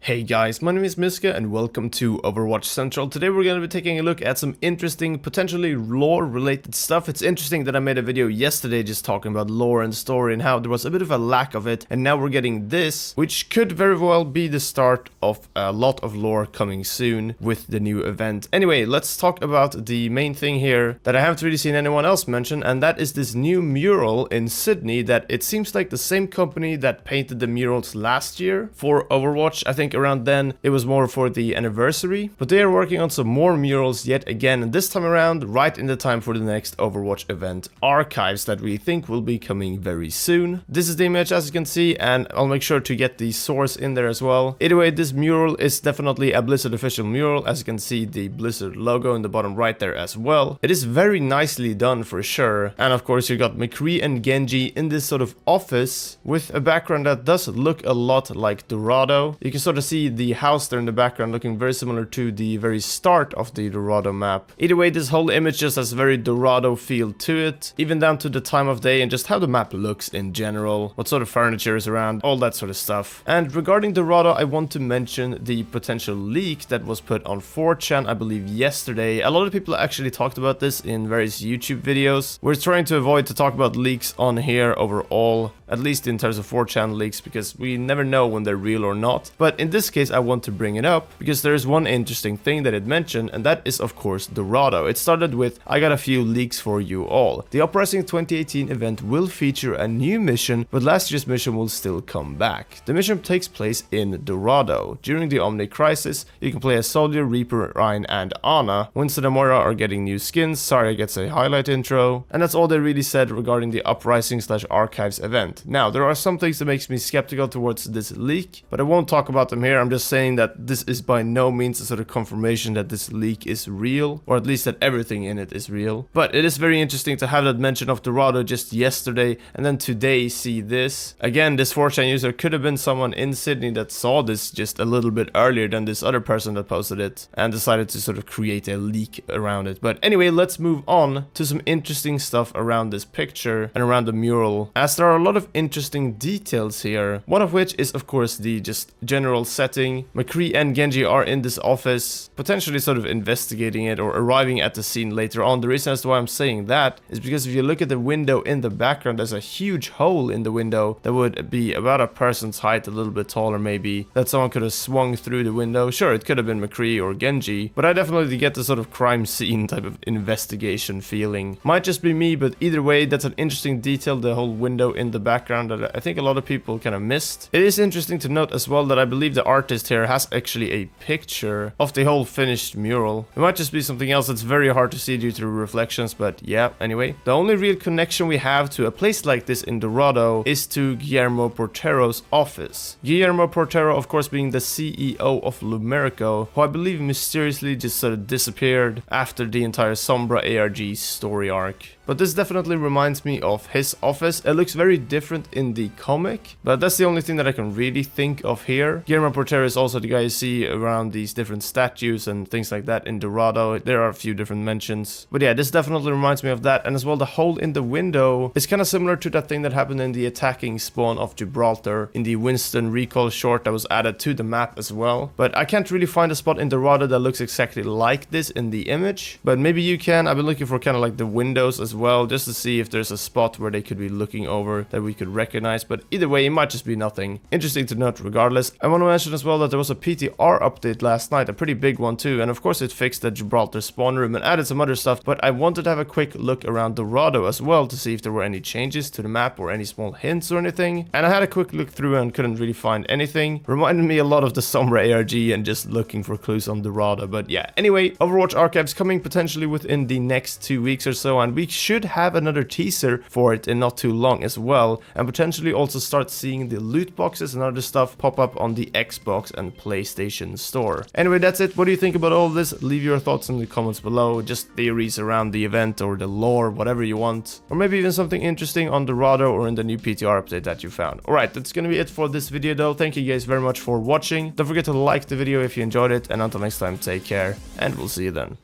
Hey guys, my name is Miska and welcome to Overwatch Central. Today we're going to be taking a look at some interesting, potentially lore related stuff. It's interesting that I made a video yesterday just talking about lore and story and how there was a bit of a lack of it, and now we're getting this, which could very well be the start of a lot of lore coming soon with the new event. Anyway, let's talk about the main thing here that I haven't really seen anyone else mention, and that is this new mural in Sydney that it seems like the same company that painted the murals last year for Overwatch. I think around then it was more for the anniversary, but they are working on some more murals yet again, and this time around right in the time for the next Overwatch event archives that we think will be coming very soon. This is the image as you can see, and I'll make sure to get the source in there as well. Anyway, this mural is definitely a Blizzard official mural, as you can see the Blizzard logo in the bottom right there as well. It is very nicely done for sure, and of course you got McCree and Genji in this sort of office with a background that does look a lot like Dorado. You can sort of see the house there in the background looking very similar to the very start of the Dorado map. Either way, this whole image just has a very Dorado feel to it, even down to the time of day and just how the map looks in general, what sort of furniture is around, all that sort of stuff. And regarding Dorado, I want to mention the potential leak that was put on 4chan, I believe yesterday. A lot of people actually talked about this in various YouTube videos. We're trying to avoid to talk about leaks on here overall, at least in terms of 4chan leaks, because we never know when they're real or not. But in this case, I want to bring it up because there's one interesting thing that it mentioned, and that is of course Dorado. It started with, I got a few leaks for you all. The Uprising 2018 event will feature a new mission, but last year's mission will still come back. The mission takes place in Dorado. During the Omni Crisis, you can play as Soldier, Reaper, Ryan, and Ana. Winston and Moira are getting new skins. Zarya gets a highlight intro, and that's all they really said regarding the Uprising/Archives event. Now, there are some things that makes me skeptical towards this leak, but I won't talk about them here. I'm just saying that this is by no means a sort of confirmation that this leak is real, or at least that everything in it is real. But it is very interesting to have that mention of Dorado just yesterday, and then today see this. Again, this 4chan user could have been someone in Sydney that saw this just a little bit earlier than this other person that posted it, and decided to sort of create a leak around it. But anyway, let's move on to some interesting stuff around this picture and around the mural, as there are a lot of interesting details here. One of which is of course the just general setting. McCree and Genji are in this office, potentially sort of investigating it or arriving at the scene later on. The reason as to why I'm saying that is because if you look at the window in the background, there's a huge hole in the window that would be about a person's height, a little bit taller maybe, that someone could have swung through the window. Sure, it could have been McCree or Genji, but I definitely get the sort of crime scene type of investigation feeling. Might just be me, but either way, that's an interesting detail, the whole window in the background, that I think a lot of people kind of missed. It is interesting to note as well that I believe the artist here has actually a picture of the whole finished mural. It might just be something else that's very hard to see due to reflections, but yeah, anyway. The only real connection we have to a place like this in Dorado is to Guillermo Portero's office. Guillermo Portero, of course, being the CEO of Lumerico, who I believe mysteriously just sort of disappeared after the entire Sombra ARG story arc. But this definitely reminds me of his office. It looks very different in the comic, but that's the only thing that I can really think of here. Guillermo Portero is also the guy you see around these different statues and things like that in Dorado. There are a few different mentions. But yeah, this definitely reminds me of that. And as well, the hole in the window is kind of similar to that thing that happened in the attacking spawn of Gibraltar in the Winston recall short that was added to the map as well. But I can't really find a spot in Dorado that looks exactly like this in the image. But maybe you can. I've been looking for kind of like the windows as well, just to see if there's a spot where they could be looking over that we could recognize. But either way, it might just be nothing. Interesting to note regardless. I want to mention as well that there was a PTR update last night, a pretty big one too, and of course it fixed the Gibraltar spawn room and added some other stuff, but I wanted to have a quick look around Dorado as well to see if there were any changes to the map or any small hints or anything, and I had a quick look through and couldn't really find anything. Reminded me a lot of the Sombra ARG and just looking for clues on Dorado. But yeah, anyway, Overwatch Archives coming potentially within the next 2 weeks or so, and we should have another teaser for it in not too long as well, and potentially also start seeing the loot boxes and other stuff pop up on the Xbox and PlayStation store. Anyway, that's it. What do you think about all of this? Leave your thoughts in the comments below, just theories around the event or the lore, whatever you want, or maybe even something interesting on Dorado or in the new PTR update that you found. Alright, that's gonna be it for this video though. Thank you guys very much for watching. Don't forget to like the video if you enjoyed it, and until next time, take care, and we'll see you then.